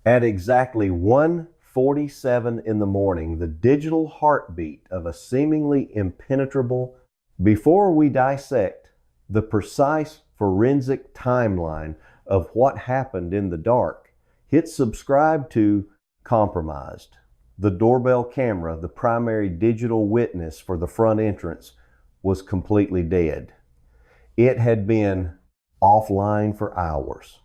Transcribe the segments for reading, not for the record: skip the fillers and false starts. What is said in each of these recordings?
At exactly 1:47 in the morning, the digital heartbeat of a seemingly impenetrable, before we dissect the precise forensic timeline of what happened in the dark, hit subscribe to compromised. The doorbell camera, the primary digital witness for the front entrance, was completely dead. It had been offline for hours.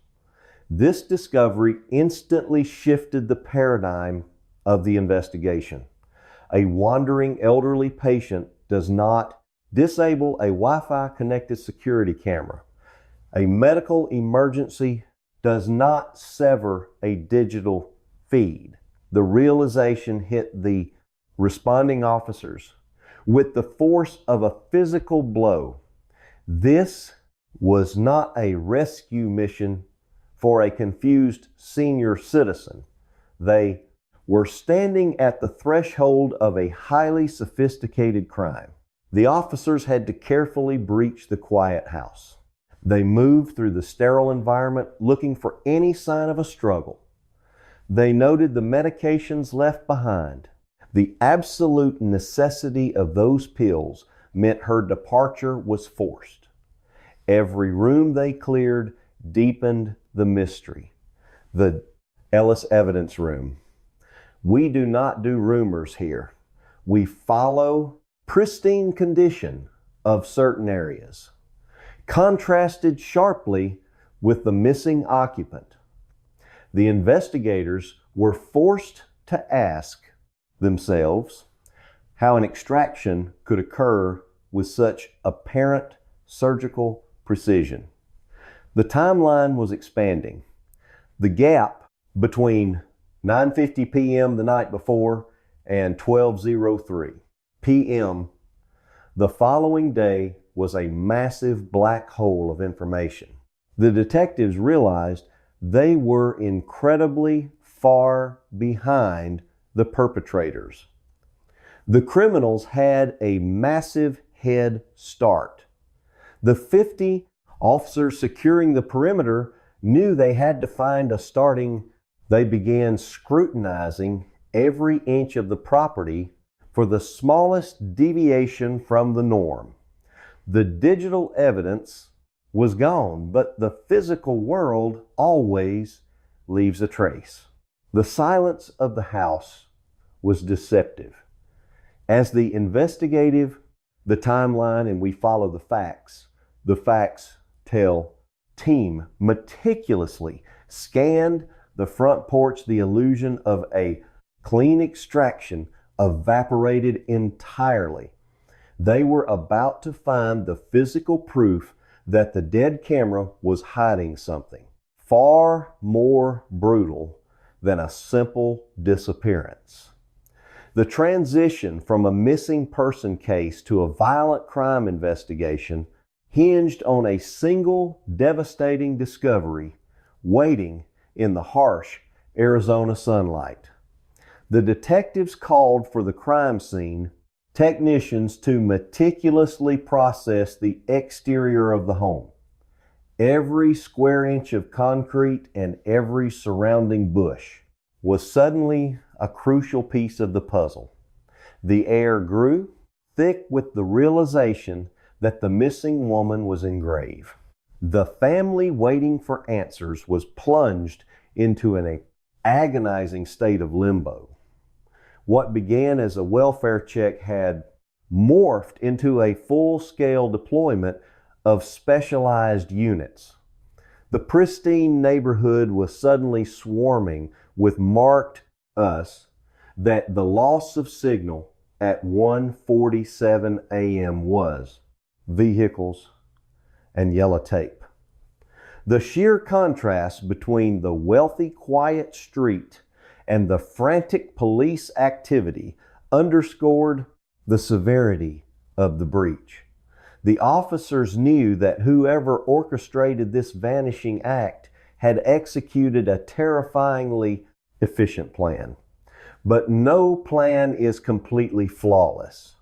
This discovery instantly shifted the paradigm of the investigation. A wandering elderly patient does not disable a Wi-Fi connected security camera. A medical emergency does not sever a digital feed. The realization hit the responding officers with the force of a physical blow. This was not a rescue mission for a confused senior citizen. They were standing at the threshold of a highly sophisticated crime. The officers had to carefully breach the quiet house. They moved through the sterile environment looking for any sign of a struggle. They noted the medications left behind. The absolute necessity of those pills meant her departure was forced. Every room they cleared deepened the mystery. The Ellis Evidence Room. We do not do rumors here. We follow pristine condition of certain areas, contrasted sharply with the missing occupant. The investigators were forced to ask themselves how an extraction could occur with such apparent surgical precision. The timeline was expanding. The gap between 9:50 p.m. the night before and 12:03 p.m. the following day was a massive black hole of information. The detectives realized they were incredibly far behind the perpetrators. The criminals had a massive head start. The 50 officers securing the perimeter knew they had to find a starting. They began scrutinizing every inch of the property for the smallest deviation from the norm. The digital evidence was gone, but the physical world always leaves a trace. The silence of the house was deceptive. As the timeline, and we follow the facts tell, team meticulously scanned the front porch. The illusion of a clean extraction evaporated entirely. They were about to find the physical proof that the dead camera was hiding something far more brutal than a simple disappearance. The transition from a missing person case to a violent crime investigation hinged on a single devastating discovery waiting in the harsh Arizona sunlight. The detectives called for the crime scene technicians to meticulously process the exterior of the home. Every square inch of concrete and every surrounding bush was suddenly a crucial piece of the puzzle. The air grew thick with the realization that the missing woman was in grave. The family waiting for answers was plunged into an agonizing state of limbo. What began as a welfare check had morphed into a full-scale deployment of specialized units. The pristine neighborhood was suddenly swarming with marked us that the loss of signal at 1:47 a.m. was vehicles and yellow tape. The sheer contrast between the wealthy, quiet street and the frantic police activity underscored the severity of the breach. The officers knew that whoever orchestrated this vanishing act had executed a terrifyingly efficient plan. But no plan is completely flawless.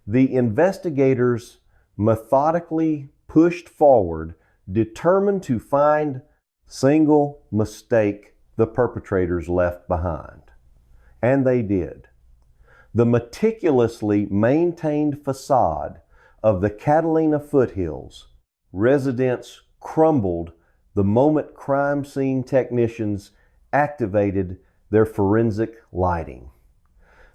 The investigators methodically pushed forward, determined to find single mistake the perpetrators left behind. And they did. The meticulously maintained facade of the Catalina foothills residence crumbled the moment crime scene technicians activated their forensic lighting.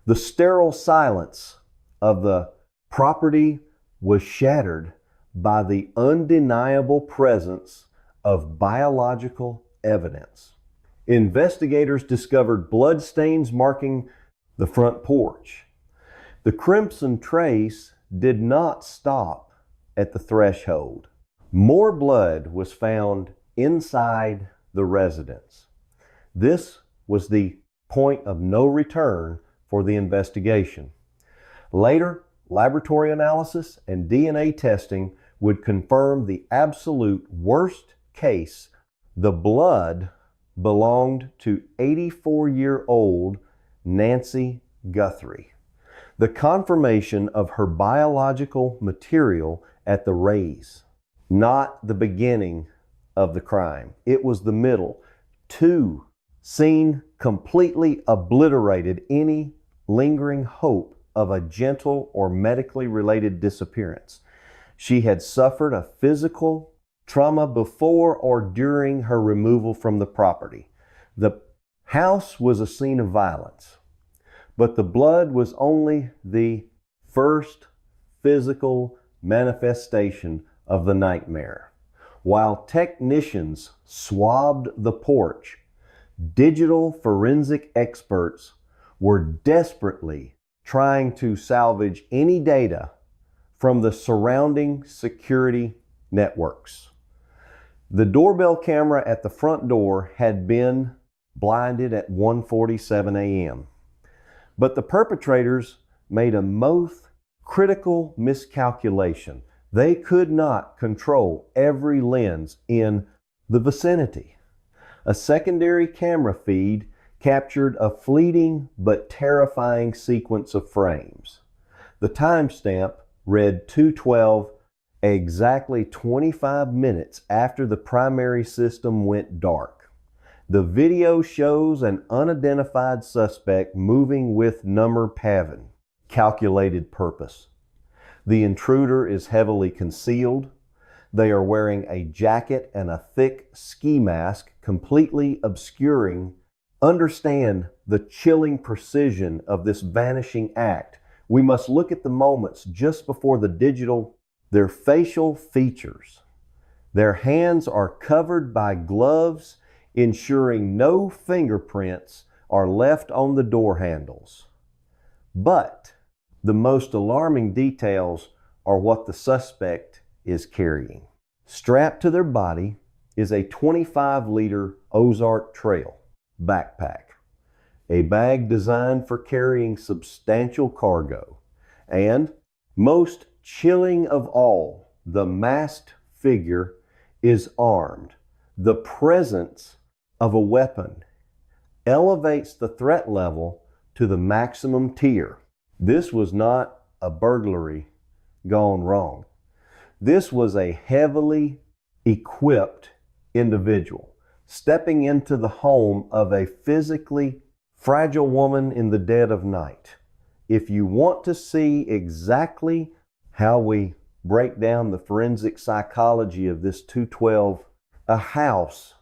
The sterile silence of the property was shattered by the undeniable presence of biological evidence. Investigators discovered bloodstains marking the front porch. The crimson trace did not stop at the threshold. More blood was found inside the residence. This was the point of no return for the investigation. Later, laboratory analysis and DNA testing would confirm the absolute worst case. The blood belonged to 84-year-old Nancy Guthrie. The confirmation of her biological material at the raise, not the beginning of the crime. It was the middle. 2, scene completely obliterated any lingering hope of a gentle or medically related disappearance. She had suffered a physical trauma before or during her removal from the property. The house was a scene of violence, but the blood was only the first physical manifestation of the nightmare. While technicians swabbed the porch, digital forensic experts were desperately trying to salvage any data from the surrounding security networks. The doorbell camera at the front door had been blinded at 1:47 a.m. But the perpetrators made a most critical miscalculation. They could not control every lens in the vicinity. A secondary camera feed captured a fleeting but terrifying sequence of frames. The timestamp read 2:12, exactly 25 minutes after the primary system went dark. The video shows an unidentified suspect moving with number pattern, calculated purpose. The intruder is heavily concealed. They are wearing a jacket and a thick ski mask, completely obscuring. Understand the chilling precision of this vanishing act. We must look at the moments just before the digital, their facial features. Their hands are covered by gloves, ensuring no fingerprints are left on the door handles. But the most alarming details are what the suspect is carrying. Strapped to their body is a 25-liter Ozark Trail backpack, a bag designed for carrying substantial cargo. And most chilling of all, the masked figure is armed. The presence of a weapon elevates the threat level to the maximum tier. This was not a burglary gone wrong. This was a heavily equipped individual stepping into the home of a physically fragile woman in the dead of night. If you want to see exactly how we break down the forensic psychology of this 212, a house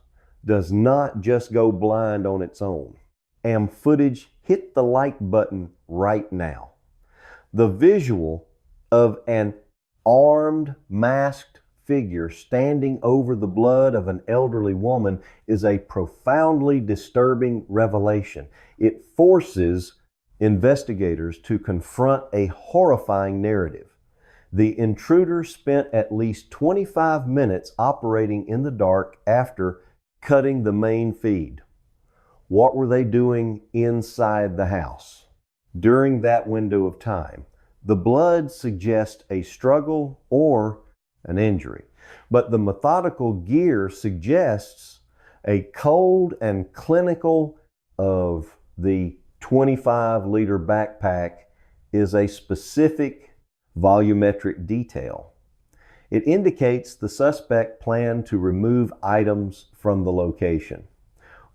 does not just go blind on its own. Footage, hit the like button right now. The visual of an armed, masked figure standing over the blood of an elderly woman is a profoundly disturbing revelation. It forces investigators to confront a horrifying narrative. The intruder spent at least 25 minutes operating in the dark after cutting the main feed. What were they doing inside the house during that window of time? The blood suggests a struggle or an injury, but the methodical gear suggests a cold and clinical of the 25-liter backpack is a specific volumetric detail. It indicates the suspect planned to remove items from the location.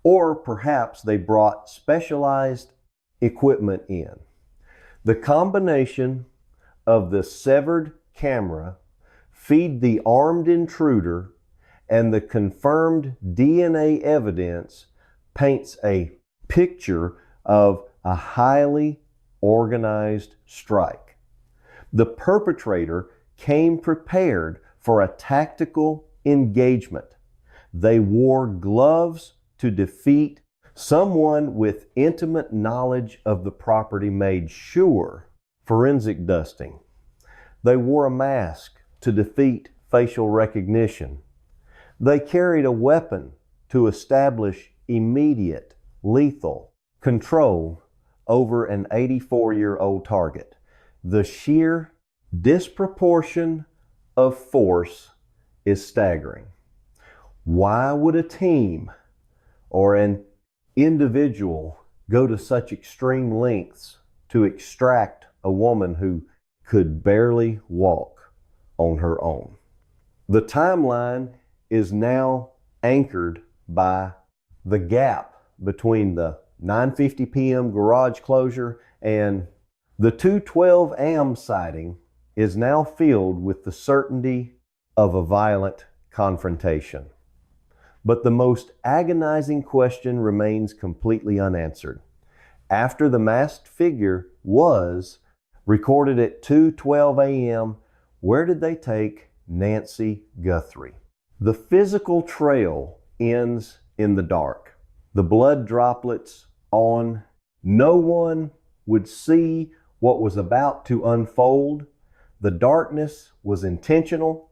or perhaps they brought specialized equipment in. The combination of the severed camera, feed the armed intruder, and the confirmed DNA evidence paints a picture of a highly organized strike. The perpetrator came prepared for a tactical engagement. They wore gloves to defeat someone with intimate knowledge of the property made sure forensic dusting. They wore a mask to defeat facial recognition. They carried a weapon to establish immediate, lethal control over an 84-year-old target. The sheer disproportion of force is staggering. Why would a team or an individual go to such extreme lengths to extract a woman who could barely walk on her own? The timeline is now anchored by the gap between the 9:50 p.m. garage closure and the 2:12 a.m. sighting is now filled with the certainty of a violent confrontation. But the most agonizing question remains completely unanswered. After the masked figure was recorded at 2:12 a.m., where did they take Nancy Guthrie? The physical trail ends in the dark. The blood droplets on. No one would see what was about to unfold. The darkness was intentional.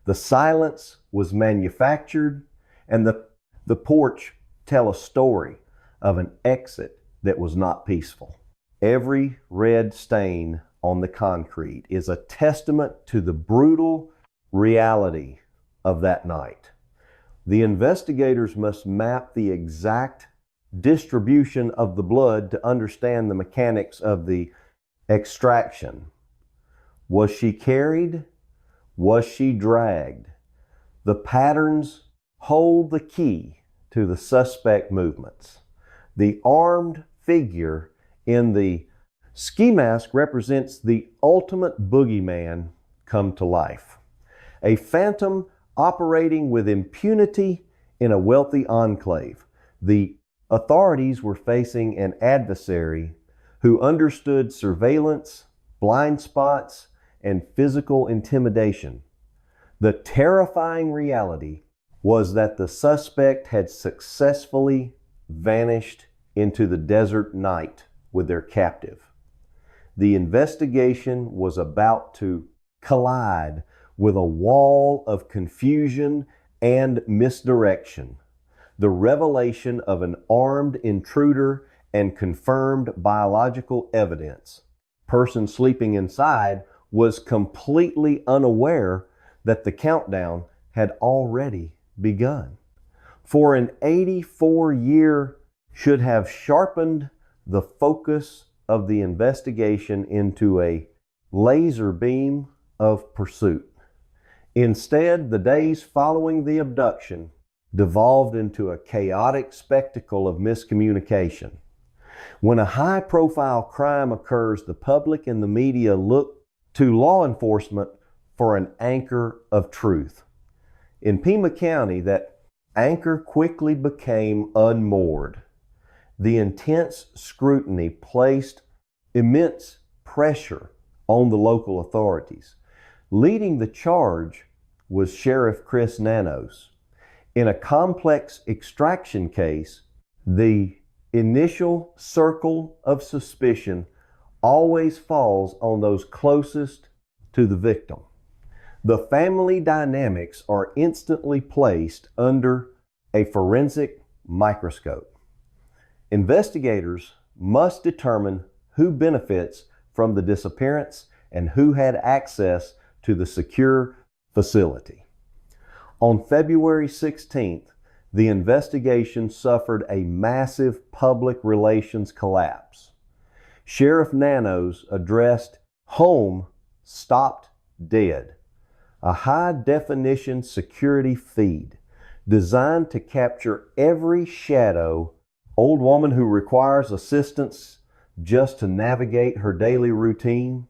The silence was manufactured. And the porch tell a story of an exit that was not peaceful. Every red stain on the concrete is a testament to the brutal reality of that night. The investigators must map the exact distribution of the blood to understand the mechanics of the extraction. Was she carried? Was she dragged? The patterns hold the key to the suspect movements. The armed figure in the ski mask represents the ultimate boogeyman come to life. A phantom operating with impunity in a wealthy enclave. The authorities were facing an adversary who understood surveillance, blind spots, and physical intimidation. The terrifying reality was that the suspect had successfully vanished into the desert night with their captive. The investigation was about to collide with a wall of confusion and misdirection. The revelation of an armed intruder and confirmed biological evidence. Person sleeping inside was completely unaware that the countdown had already begun. For an 84-year should have sharpened the focus of the investigation into a laser beam of pursuit. Instead, the days following the abduction devolved into a chaotic spectacle of miscommunication. When a high-profile crime occurs, the public and the media look to law enforcement for an anchor of truth. In Pima County, that anchor quickly became unmoored. The intense scrutiny placed immense pressure on the local authorities. Leading the charge was Sheriff Chris Nanos. In a complex extraction case, the initial circle of suspicion always falls on those closest to the victim. The family dynamics are instantly placed under a forensic microscope. Investigators must determine who benefits from the disappearance and who had access to the secure facility. On February 16th, the investigation suffered a massive public relations collapse. Sheriff Nanos addressed "Home Stopped Dead," a high-definition security feed designed to capture every shadow: old woman who requires assistance just to navigate her daily routine.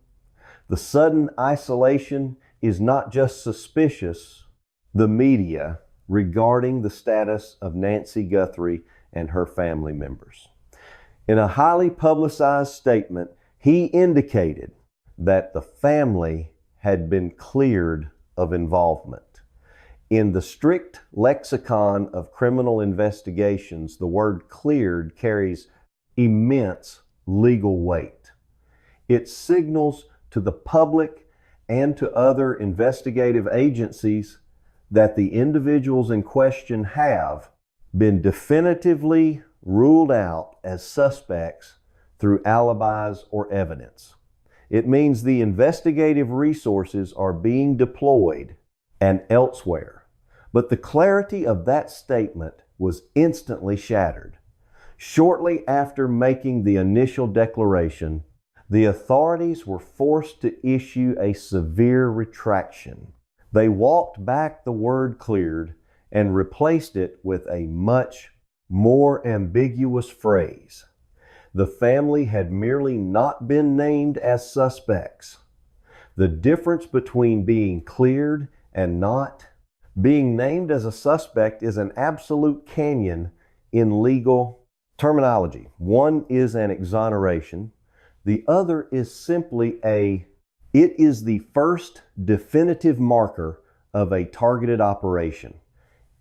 The sudden isolation is not just suspicious. The media regarding the status of Nancy Guthrie and her family members. In a highly publicized statement, he indicated that the family had been cleared of involvement. In the strict lexicon of criminal investigations, the word cleared carries immense legal weight. It signals to the public and to other investigative agencies that the individuals in question have been definitively ruled out as suspects through alibis or evidence. It means the investigative resources are being deployed and elsewhere. But the clarity of that statement was instantly shattered. Shortly after making the initial declaration, the authorities were forced to issue a severe retraction. They walked back the word cleared and replaced it with a much more ambiguous phrase. The family had merely not been named as suspects. The difference between being cleared and not being named as a suspect is an absolute canyon in legal terminology. One is an exoneration. The other is simply it is the first definitive marker of a targeted operation.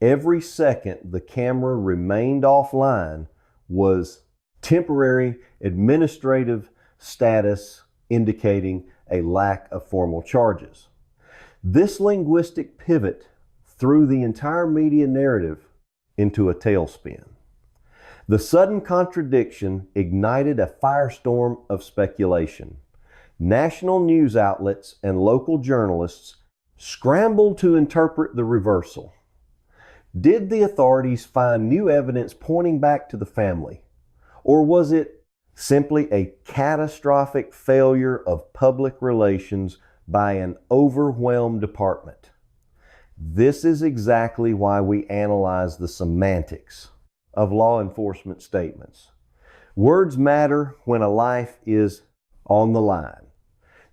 Every second the camera remained offline was temporary administrative status indicating a lack of formal charges. This linguistic pivot threw the entire media narrative into a tailspin. The sudden contradiction ignited a firestorm of speculation. National news outlets and local journalists scrambled to interpret the reversal. Did the authorities find new evidence pointing back to the family? Or was it simply a catastrophic failure of public relations by an overwhelmed department? This is exactly why we analyze the semantics of law enforcement statements. Words matter when a life is on the line.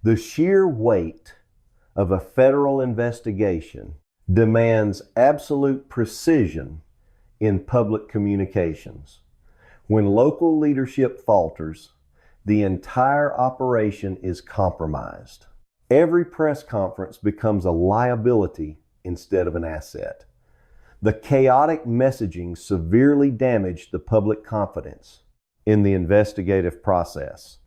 The sheer weight of a federal investigation demands absolute precision in public communications. When local leadership falters, the entire operation is compromised. Every press conference becomes a liability instead of an asset. The chaotic messaging severely damaged the public confidence in the investigative process.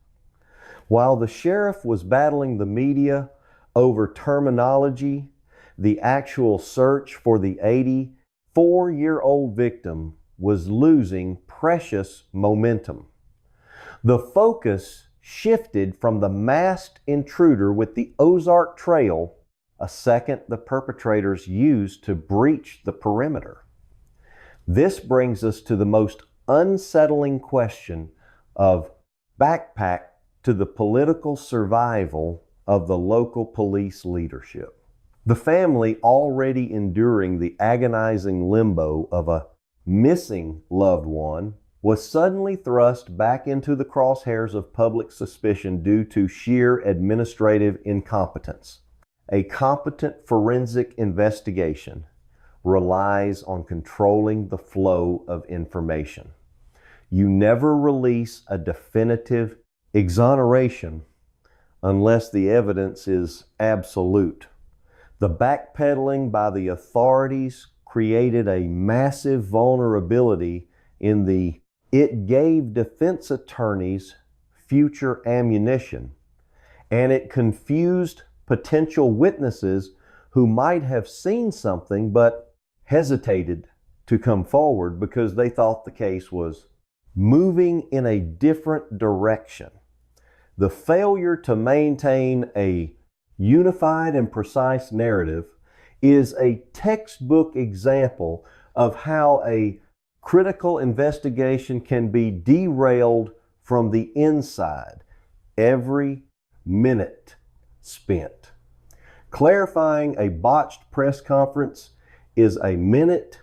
While the sheriff was battling the media over terminology, the actual search for the 84-year-old victim was losing precious momentum. The focus shifted from the masked intruder with the Ozark Trail, a second the perpetrators used to breach the perimeter. This brings us to the most unsettling question of backpack to the political survival of the local police leadership. The family, already enduring the agonizing limbo of a missing loved one, was suddenly thrust back into the crosshairs of public suspicion due to sheer administrative incompetence. A competent forensic investigation relies on controlling the flow of information. You never release a definitive exoneration unless the evidence is absolute. The backpedaling by the authorities created a massive vulnerability it gave defense attorneys future ammunition, and it confused potential witnesses who might have seen something but hesitated to come forward because they thought the case was moving in a different direction. The failure to maintain a unified and precise narrative is a textbook example of how a critical investigation can be derailed from the inside every minute spent. Clarifying a botched press conference is a minute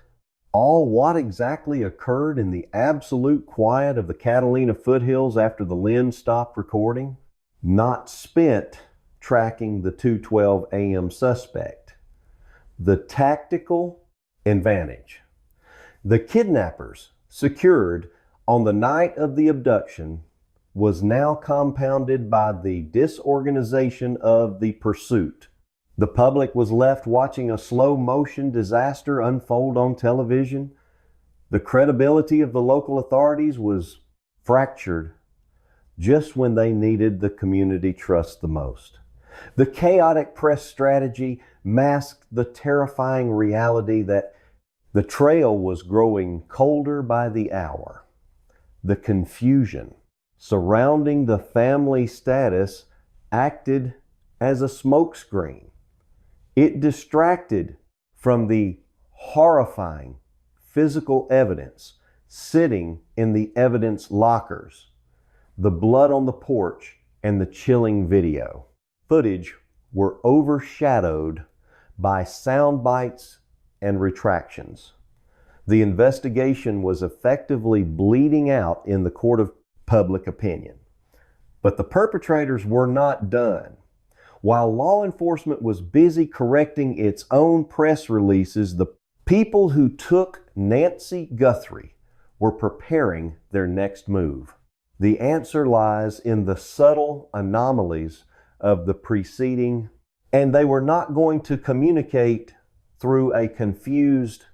All what exactly occurred in the absolute quiet of the Catalina foothills after the Lynn stopped recording? Not spent tracking the 2:12 a.m. suspect. The tactical advantage. The kidnappers secured on the night of the abduction was now compounded by the disorganization of the pursuit. The public was left watching a slow motion disaster unfold on television. The credibility of the local authorities was fractured just when they needed the community trust the most. The chaotic press strategy masked the terrifying reality that the trail was growing colder by the hour. The confusion surrounding the family status acted as a smokescreen. It distracted from the horrifying physical evidence sitting in the evidence lockers, the blood on the porch, and the chilling video. Footage were overshadowed by sound bites and retractions. The investigation was effectively bleeding out in the court of public opinion. But the perpetrators were not done. While law enforcement was busy correcting its own press releases, the people who took Nancy Guthrie were preparing their next move. The answer lies in the subtle anomalies of the preceding, and they were not going to communicate through a confused,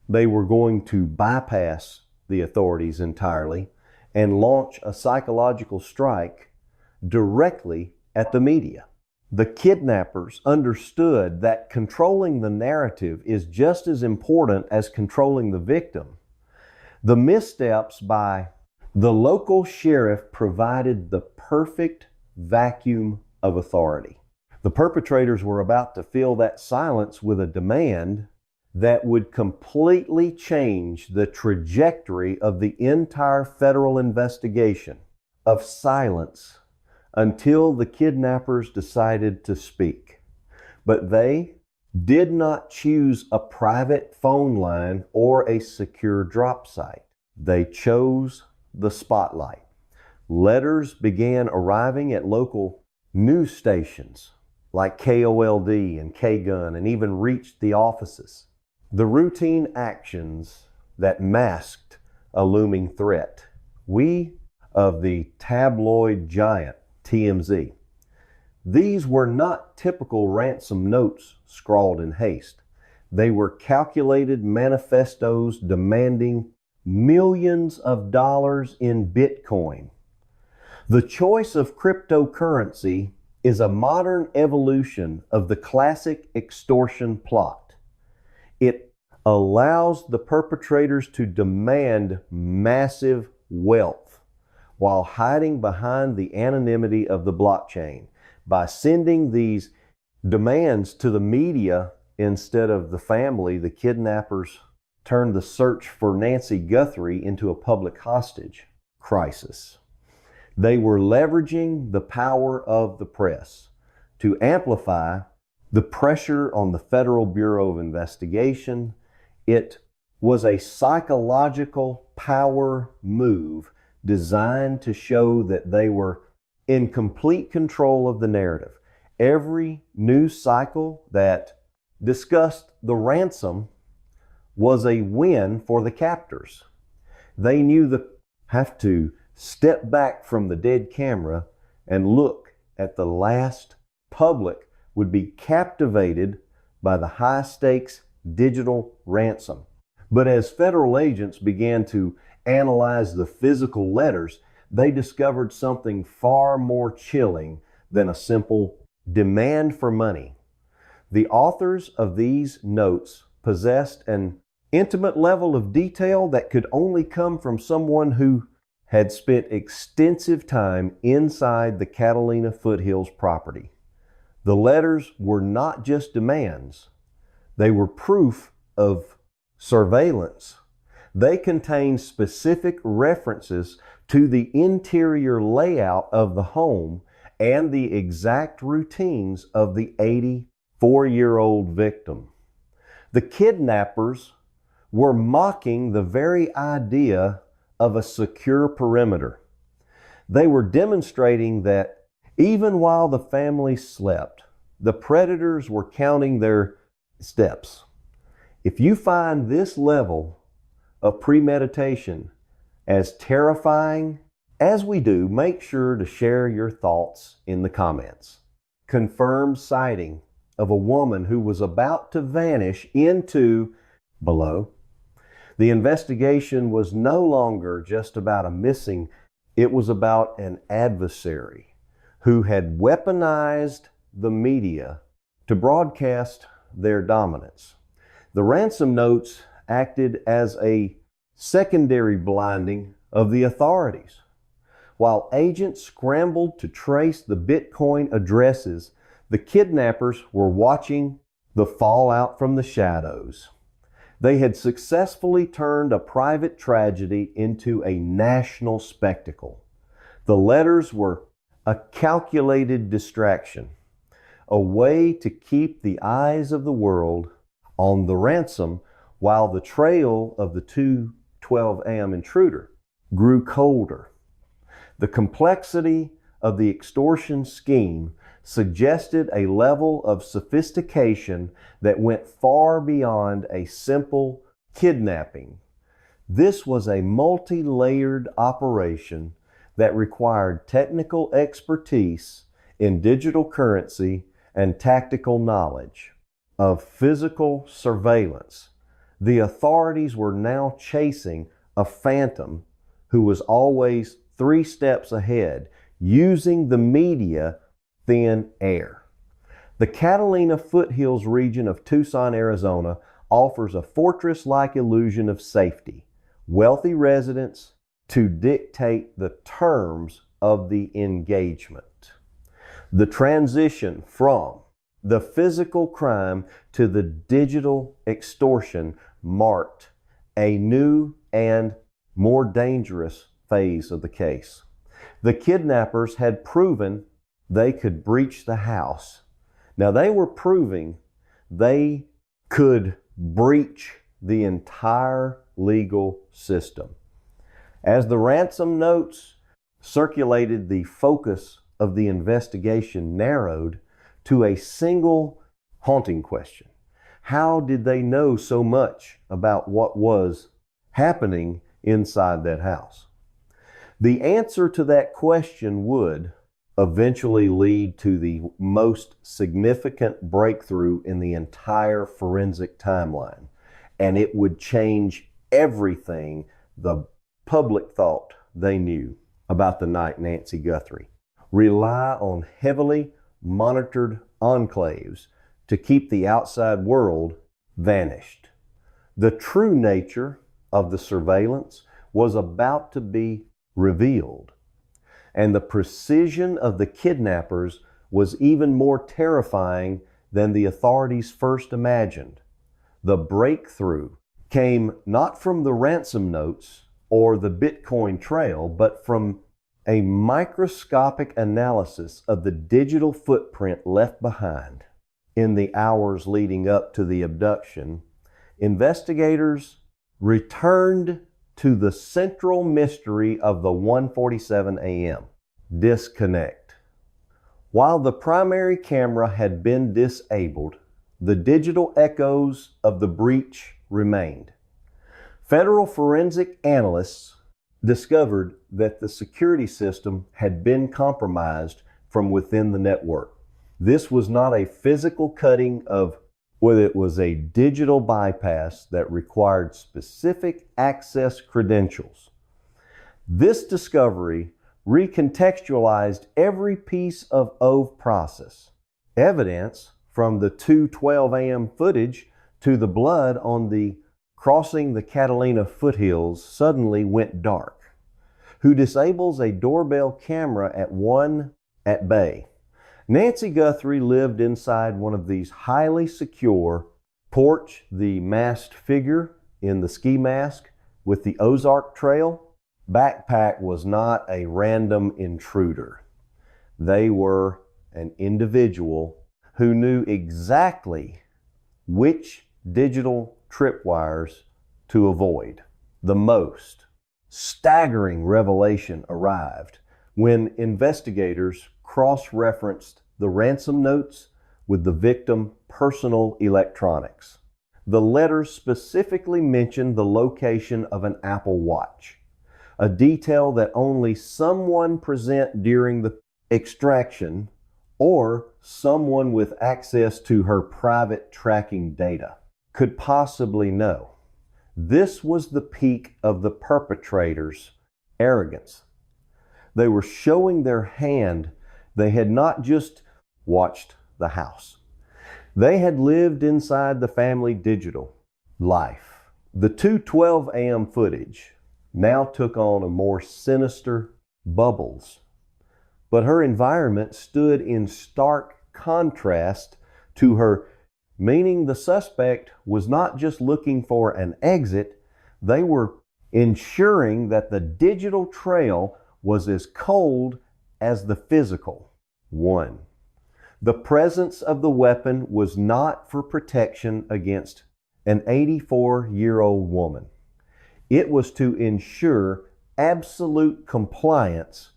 they were going to bypass the authorities entirely and launch a psychological strike directly at the media. The kidnappers understood that controlling the narrative is just as important as controlling the victim. The missteps by the local sheriff provided the perfect vacuum of authority. The perpetrators were about to fill that silence with a demand that would completely change the trajectory of the entire federal investigation of silence until the kidnappers decided to speak. But they did not choose a private phone line or a secure drop site. They chose the spotlight. Letters began arriving at local news stations like KOLD and KGUN and even reached the offices. The routine actions that masked a looming threat. We of the tabloid giant TMZ. These were not typical ransom notes scrawled in haste. They were calculated manifestos demanding millions of dollars in Bitcoin. The choice of cryptocurrency is a modern evolution of the classic extortion plot. It allows the perpetrators to demand massive wealth while hiding behind the anonymity of the blockchain. By sending these demands to the media instead of the family, the kidnappers turned the search for Nancy Guthrie into a public hostage crisis. They were leveraging the power of the press to amplify the pressure on the Federal Bureau of Investigation. It was a psychological power move designed to show that they were in complete control of the narrative. Every news cycle that discussed the ransom was a win for the captors. They knew they have to step back from the dead camera and look at the last. Public would be captivated by the high stakes digital ransom. But as federal agents began to analyze the physical letters, they discovered something far more chilling than a simple demand for money. The authors of these notes possessed an intimate level of detail that could only come from someone who had spent extensive time inside the Catalina foothills property. The letters were not just demands. They were proof of surveillance. They contained specific references to the interior layout of the home and the exact routines of the 84-year-old victim. The kidnappers were mocking the very idea of a secure perimeter. They were demonstrating that even while the family slept, the predators were counting their steps. If you find this level of premeditation as terrifying as we do, make sure to share your thoughts in the comments. Confirmed sighting of a woman who was about to vanish into below. The investigation was no longer just about a missing, it was about an adversary who had weaponized the media to broadcast their dominance. The ransom notes acted as a secondary blinding of the authorities. While agents scrambled to trace the Bitcoin addresses, the kidnappers were watching the fallout from the shadows. They had successfully turned a private tragedy into a national spectacle. The letters were a calculated distraction, a way to keep the eyes of the world on the ransom while the trail of the 212 AM intruder grew colder. The complexity of the extortion scheme suggested a level of sophistication that went far beyond a simple kidnapping. This was a multi-layered operation that required technical expertise in digital currency and tactical knowledge of physical surveillance. The authorities were now chasing a phantom who was always 3 steps ahead, using the media thin air. The Catalina foothills region of Tucson, Arizona offers a fortress-like illusion of safety, wealthy residents to dictate the terms of the engagement. The transition from the physical crime to the digital extortion marked a new and more dangerous phase of the case. The kidnappers had proven they could breach the house. Now they were proving they could breach the entire legal system. As the ransom notes circulated, the focus of the investigation narrowed to a single haunting question. How did they know so much about what was happening inside that house? The answer to that question would eventually lead to the most significant breakthrough in the entire forensic timeline. And it would change everything the public thought they knew about the night Nancy Guthrie. Rely on heavily monitored enclaves to keep the outside world vanished. The true nature of the surveillance was about to be revealed, and the precision of the kidnappers was even more terrifying than the authorities first imagined. The breakthrough came not from the ransom notes or the Bitcoin trail, but from a microscopic analysis of the digital footprint left behind. In the hours leading up to the abduction, investigators returned to the central mystery of the 1:47 a.m. disconnect. While the primary camera had been disabled, the digital echoes of the breach remained. Federal forensic analysts discovered that the security system had been compromised from within the network. This was not a physical cutting of, whether it was a digital bypass that required specific access credentials. This discovery recontextualized every piece of OVE process. Evidence from the 2:12 a.m. footage to the blood on the crossing the Catalina foothills suddenly went dark. Who disables a doorbell camera at 1 at bay? Nancy Guthrie lived inside one of these highly secure porch, the masked figure in the ski mask with the Ozark Trail backpack was not a random intruder. They were an individual who knew exactly which digital tripwires to avoid. The most staggering revelation arrived when investigators cross-referenced the ransom notes with the victim's personal electronics. The letters specifically mentioned the location of an Apple Watch, a detail that only someone present during the extraction or someone with access to her private tracking data could possibly know. This was the peak of the perpetrator's arrogance. They were showing their hand. They had not just watched the house. They had lived inside the family digital life. The 2:12 a.m. footage now took on a more sinister bubbles, but her environment stood in stark contrast to her, meaning the suspect was not just looking for an exit, they were ensuring that the digital trail was as cold as the physical one. The presence of the weapon was not for protection against an 84-year-old woman. It was to ensure absolute compliance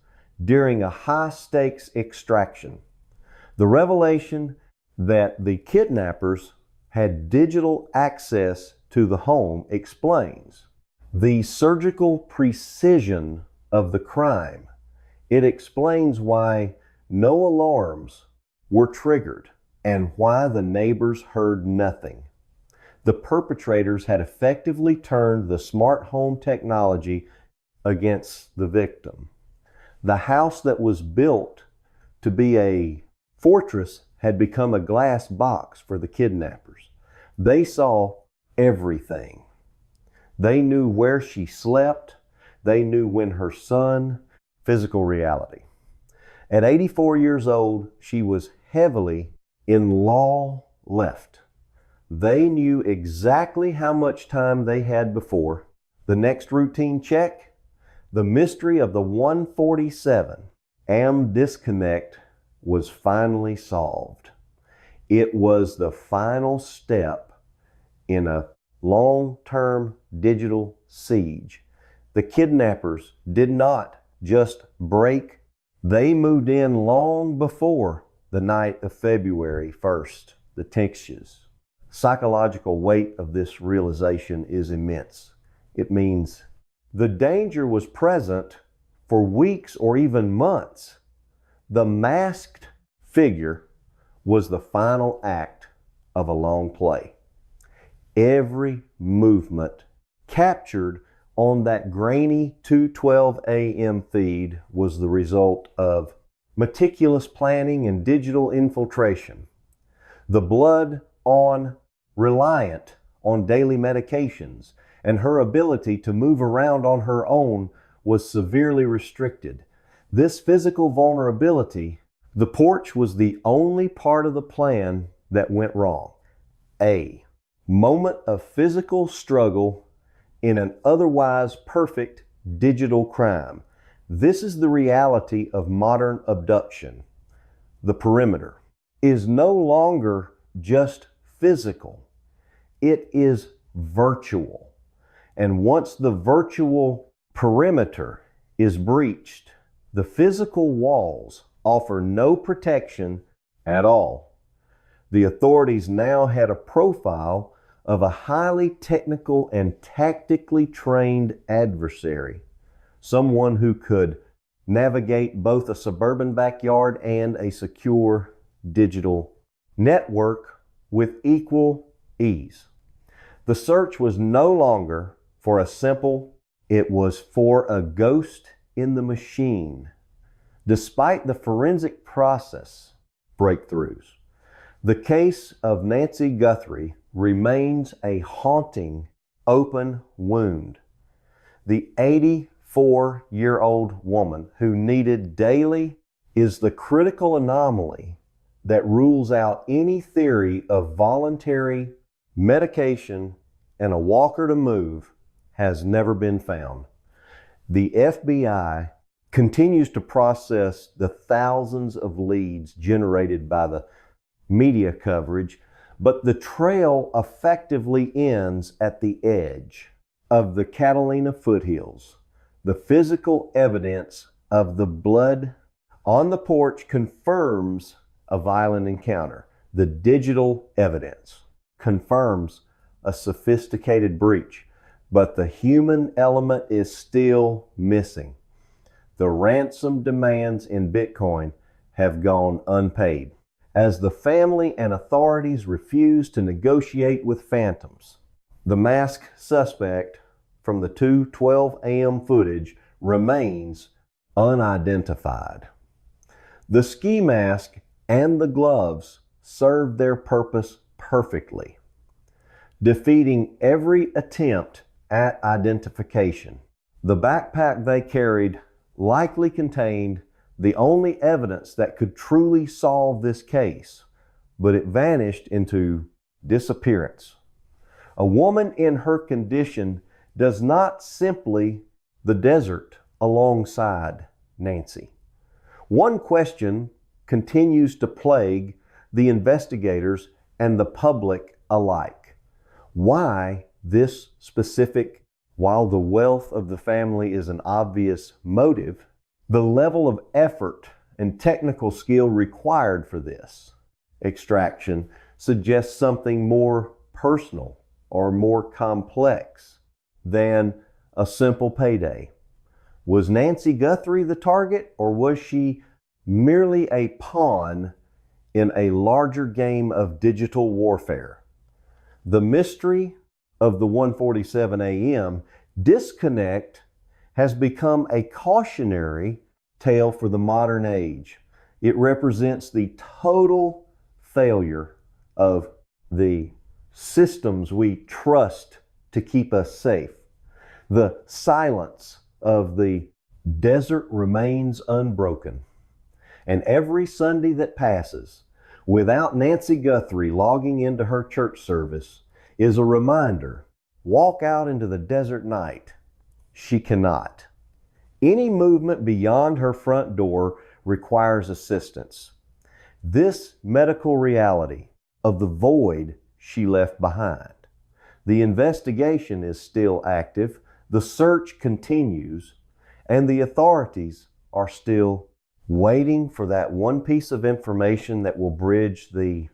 during a high-stakes extraction. The revelation that the kidnappers had digital access to the home explains the surgical precision of the crime. It explains why no alarms were triggered and why the neighbors heard nothing. The perpetrators had effectively turned the smart home technology against the victim. The house that was built to be a fortress had become a glass box for the kidnappers. They saw everything. They knew where she slept. They knew when her son, physical reality. At 84 years old, she was heavily in law left. They knew exactly how much time they had before the next routine check. The mystery of the 147 AM disconnect was finally solved. It was the final step in a long-term digital siege. The kidnappers did not just break. They moved in long before the night of February 1st, the Texas. Psychological weight of this realization is immense. It means the danger was present for weeks or even months. The masked figure was the final act of a long play. Every movement captured on that grainy 2:12 a.m. feed was the result of meticulous planning and digital infiltration. The blood on reliant on daily medications and her ability to move around on her own was severely restricted. This physical vulnerability, the porch was the only part of the plan that went wrong. A moment of physical struggle in an otherwise perfect digital crime. This is the reality of modern abduction. The perimeter is no longer just physical. It is virtual. And once the virtual perimeter is breached, the physical walls offer no protection at all. The authorities now had a profile of a highly technical and tactically trained adversary, someone who could navigate both a suburban backyard and a secure digital network with equal ease. The search was no longer for a simple, it was for a ghost in the machine. Despite the forensic process breakthroughs, the case of Nancy Guthrie remains a haunting open wound. The 84-year-old woman who needed daily is the critical anomaly that rules out any theory of voluntary medication and a walker to move has never been found. The FBI continues to process the thousands of leads generated by the media coverage, but the trail effectively ends at the edge. of the Catalina foothills. The physical evidence of the blood on the porch confirms a violent encounter. The digital evidence confirms a sophisticated breach, but the human element is still missing. The ransom demands in Bitcoin have gone unpaid. As the family and authorities refuse to negotiate with phantoms, the masked suspect from the 2:12 a.m. footage remains unidentified. The ski mask and the gloves served their purpose perfectly, defeating every attempt at identification. The backpack they carried likely contained the only evidence that could truly solve this case, but it vanished into disappearance. A woman in her condition does not simply the desert alongside Nancy. One question continues to plague the investigators and the public alike. Why this specific, while the wealth of the family is an obvious motive, the level of effort and technical skill required for this extraction suggests something more personal or more complex than a simple payday. Was Nancy Guthrie the target, or was she merely a pawn in a larger game of digital warfare? The mystery of the 1:47 a.m. disconnect has become a cautionary tale for the modern age. It represents the total failure of the systems we trust to keep us safe. The silence of the desert remains unbroken. And every Sunday that passes without Nancy Guthrie logging into her church service is a reminder: walk out into the desert night. She cannot. Any movement beyond her front door requires assistance. This medical reality of the void she left behind. The investigation is still active, the search continues, and the authorities are still waiting for that one piece of information that will bridge the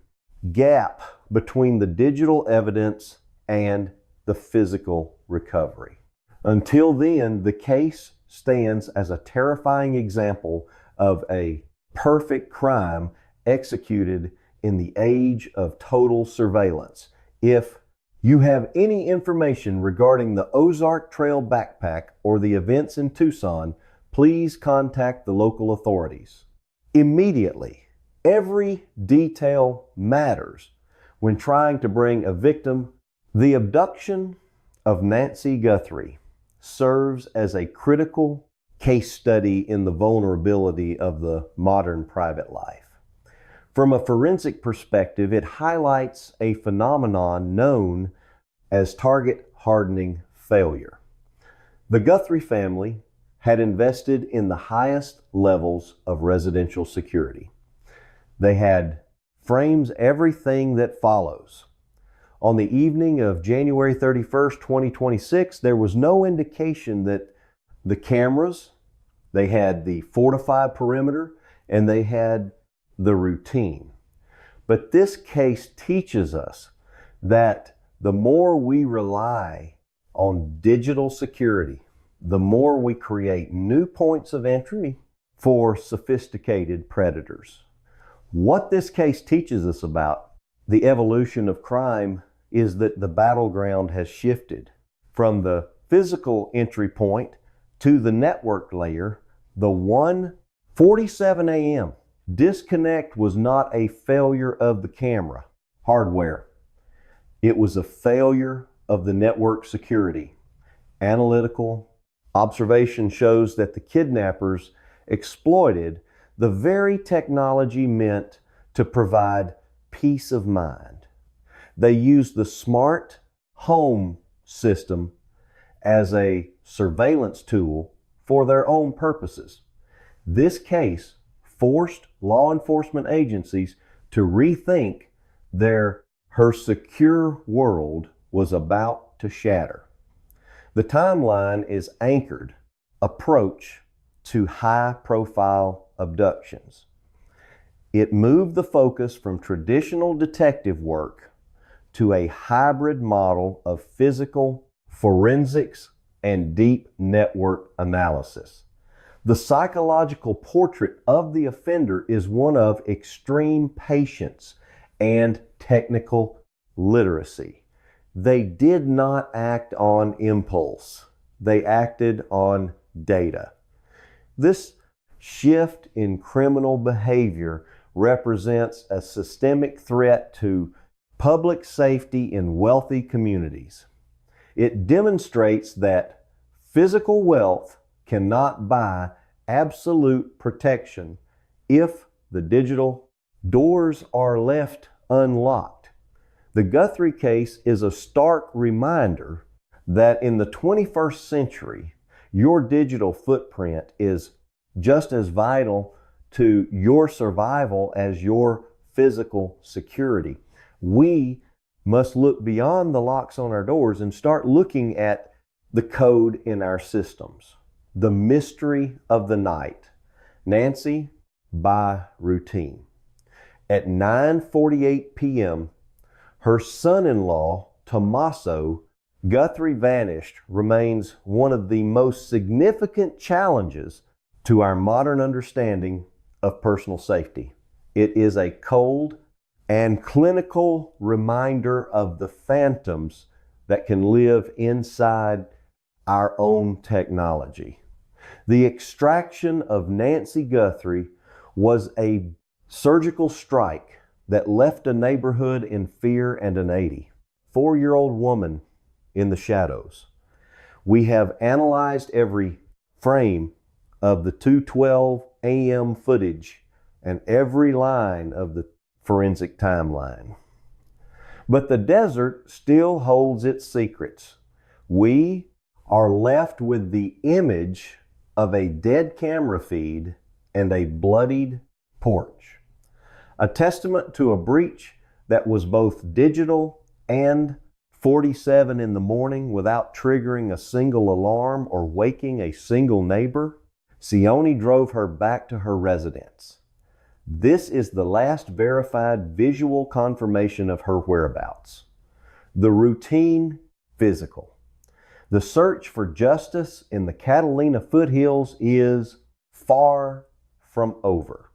gap between the digital evidence and the physical recovery. Until then, the case stands as a terrifying example of a perfect crime executed in the age of total surveillance. If you have any information regarding the Ozark Trail backpack or the events in Tucson, please contact the local authorities immediately. Every detail matters when trying to bring a victim. The abduction of Nancy Guthrie serves as a critical case study in the vulnerability of the modern private life. From a forensic perspective, it highlights a phenomenon known as target hardening failure. The Guthrie family had invested in the highest levels of residential security. They had frames everything that follows. On the evening of January 31st, 2026, there was no indication that the cameras, they had the fortified perimeter, and they had the routine. But this case teaches us that the more we rely on digital security, the more we create new points of entry for sophisticated predators. What this case teaches us about the evolution of crime is that the battleground has shifted from the physical entry point to the network layer. The 1:47 a.m. disconnect was not a failure of the camera hardware. It was a failure of the network security. Analytical observation shows that the kidnappers exploited the very technology meant to provide peace of mind. They used the smart home system as a surveillance tool for their own purposes. This case forced law enforcement agencies to rethink her secure world was about to shatter. The timeline is anchored approach to high-profile abductions. It moved the focus from traditional detective work to a hybrid model of physical forensics and deep network analysis. The psychological portrait of the offender is one of extreme patience and technical literacy. They did not act on impulse. They acted on data. This shift in criminal behavior represents a systemic threat to public safety in wealthy communities. It demonstrates that physical wealth cannot buy absolute protection if the digital doors are left unlocked. The Guthrie case is a stark reminder that in the 21st century, your digital footprint is just as vital to your survival as your physical security. We must look beyond the locks on our doors and start looking at the code in our systems. The mystery of the night. Nancy by routine. At 9:48 p.m., her son-in-law, Tommaso Guthrie vanished, remains one of the most significant challenges to our modern understanding of personal safety. It is a cold and clinical reminder of the phantoms that can live inside our own technology. The extraction of Nancy Guthrie was a surgical strike that left a neighborhood in fear and an 84-year-old woman in the shadows. We have analyzed every frame of the 2:12 a.m. footage and every line of the forensic timeline. But the desert still holds its secrets. We are left with the image of a dead camera feed and a bloodied porch. A testament to a breach that was both digital and 47 in the morning without triggering a single alarm or waking a single neighbor. Sione drove her back to her residence. This is the last verified visual confirmation of her whereabouts. The routine physical. The search for justice in the Catalina foothills is far from over.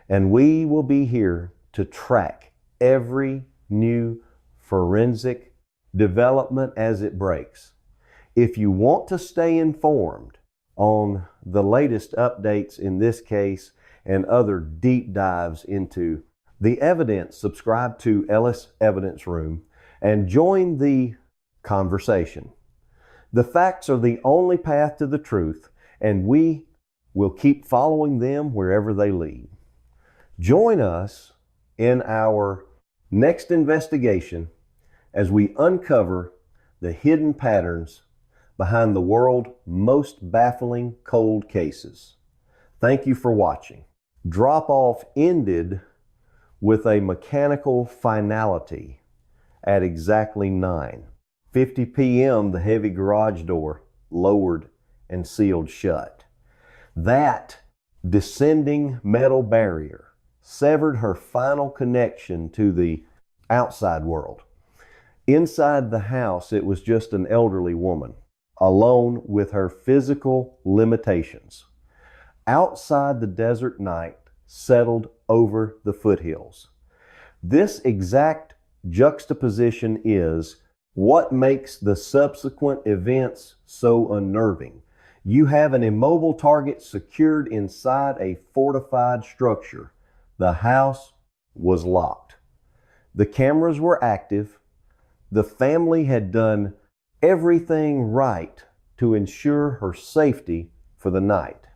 And we will be here to track every new forensic development as it breaks. If you want to stay informed on the latest updates in this case and other deep dives into the evidence, subscribe to Ellis Evidence Room and join the conversation. The facts are the only path to the truth, and we will keep following them wherever they lead. Join us in our next investigation as we uncover the hidden patterns behind the world's most baffling cold cases. Thank you for watching. Drop off ended with a mechanical finality at exactly 9:50 p.m. The heavy garage door lowered and sealed shut. That descending metal barrier severed her final connection to the outside world. Inside the house, it was just an elderly woman, alone with her physical limitations. Outside, the desert night settled over the foothills. This exact juxtaposition is what makes the subsequent events so unnerving. You have an immobile target secured inside a fortified structure. The house was locked. The cameras were active. The family had done everything right to ensure her safety for the night.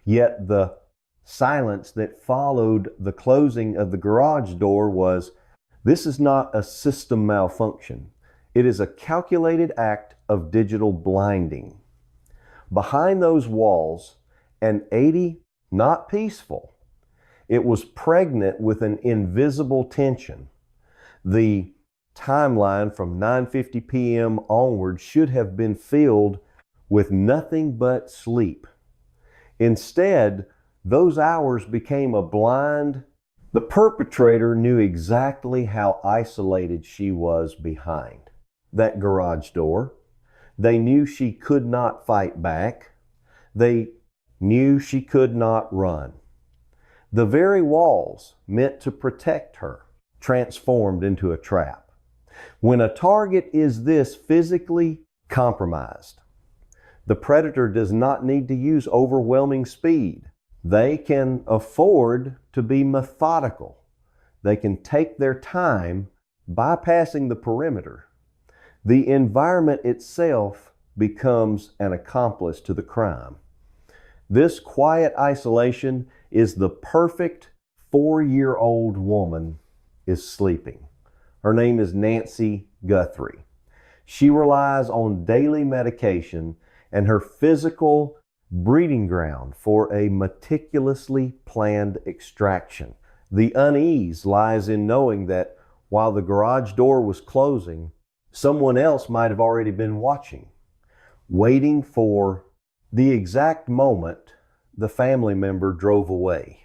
Yet the silence that followed the closing of the garage door was, this is not a system malfunction. It is a calculated act of digital blinding. Behind those walls, an 80, not peaceful. It was pregnant with an invisible tension. The timeline from 9:50 p.m. onward should have been filled with nothing but sleep. Instead, those hours became a blind. The perpetrator knew exactly how isolated she was behind that garage door. They knew she could not fight back. They knew she could not run. The very walls meant to protect her transformed into a trap. When a target is this physically compromised, the predator does not need to use overwhelming speed. They can afford to be methodical. They can take their time bypassing the perimeter. The environment itself becomes an accomplice to the crime. This quiet isolation is the perfect 4-year-old woman is sleeping. Her name is Nancy Guthrie. She relies on daily medication and her physical breeding ground for a meticulously planned extraction. The unease lies in knowing that while the garage door was closing, someone else might have already been watching, waiting for the exact moment the family member drove away,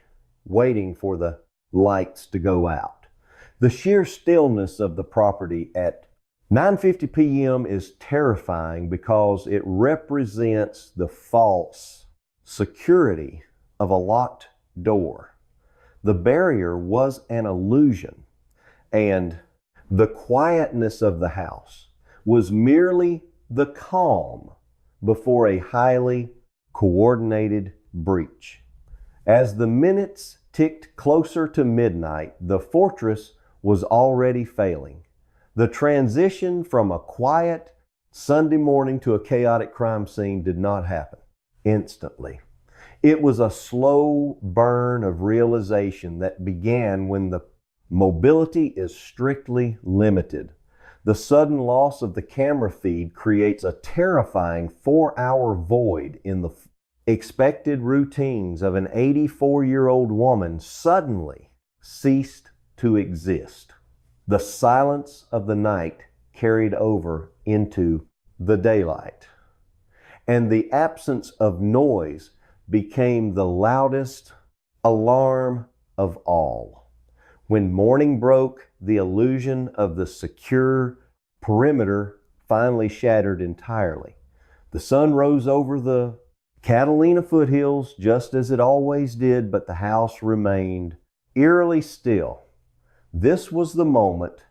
waiting for the lights to go out. The sheer stillness of the property at 9:50 p.m. is terrifying because it represents the false security of a locked door. The barrier was an illusion, and the quietness of the house was merely the calm before a highly coordinated breach. As the minutes ticked closer to midnight, the fortress was already failing. The transition from a quiet Sunday morning to a chaotic crime scene did not happen instantly. It was a slow burn of realization that began when the mobility is strictly limited. The sudden loss of the camera feed creates a terrifying 4-hour void in the expected routines of an 84-year-old woman suddenly ceased to exist. The silence of the night carried over into the daylight, and the absence of noise became the loudest alarm of all. When morning broke, the illusion of the secure perimeter finally shattered entirely. The sun rose over the Catalina foothills just as it always did, but the house remained eerily still. This was the moment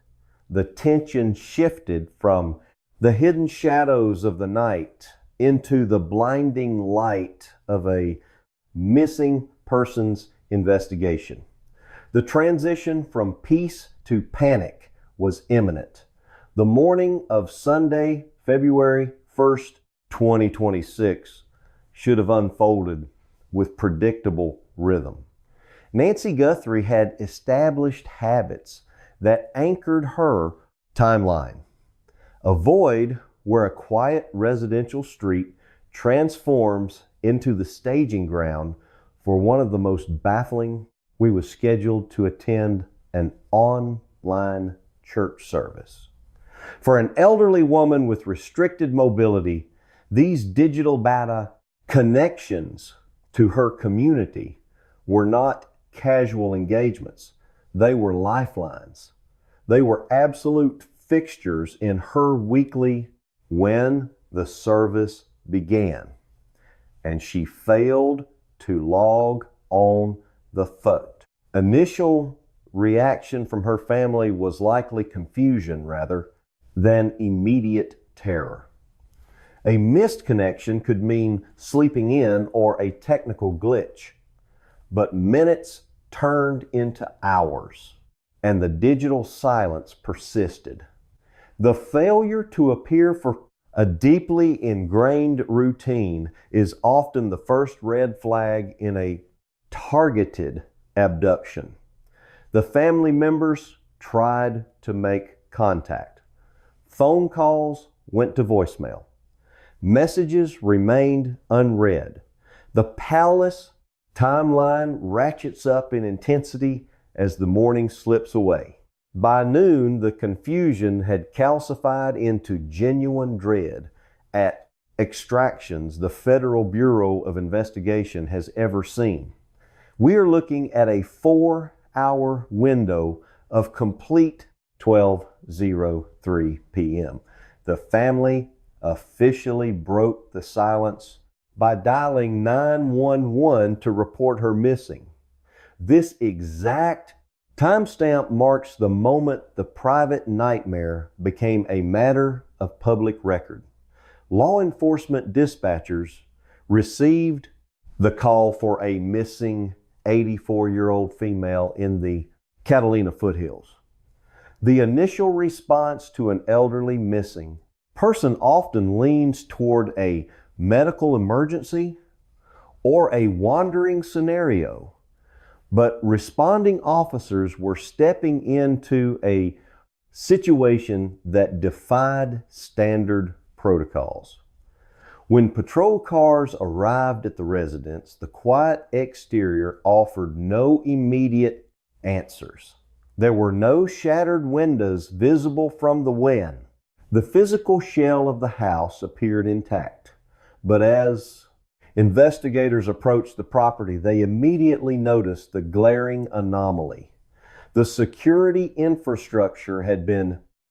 the tension shifted from the hidden shadows of the night into the blinding light of a missing persons investigation. The transition from peace to panic was imminent. The morning of Sunday, February 1st, 2026, should have unfolded with predictable rhythm. Nancy Guthrie had established habits that anchored her timeline. A void where a quiet residential street transforms into the staging ground for one of the most baffling. We was scheduled to attend an online church service. For an elderly woman with restricted mobility, these digital data connections to her community were not casual engagements. They were lifelines. They were absolute fixtures in her weekly when the service began. And she failed to log on the phone. Initial reaction from her family was likely confusion rather than immediate terror. A missed connection could mean sleeping in or a technical glitch, but minutes turned into hours, and the digital silence persisted. The failure to appear for a deeply ingrained routine is often the first red flag in a targeted abduction. The family members tried to make contact. Phone calls went to voicemail. Messages remained unread. The palace timeline ratchets up in intensity as the morning slips away. By noon, the confusion had calcified into genuine dread at extractions the Federal Bureau of Investigation has ever seen. We are looking at a 4-hour window of complete 12:03 p.m. The family officially broke the silence by dialing 911 to report her missing. This exact timestamp marks the moment the private nightmare became a matter of public record. Law enforcement dispatchers received the call for a missing 84-year-old female in the Catalina foothills. The initial response to an elderly missing person often leans toward a medical emergency or a wandering scenario, but responding officers were stepping into a situation that defied standard protocols. When patrol cars arrived at the residence, the quiet exterior offered no immediate answers. There were no shattered windows visible from the wind. The physical shell of the house appeared intact, but as investigators approached the property, they immediately noticed the glaring anomaly. The security infrastructure had been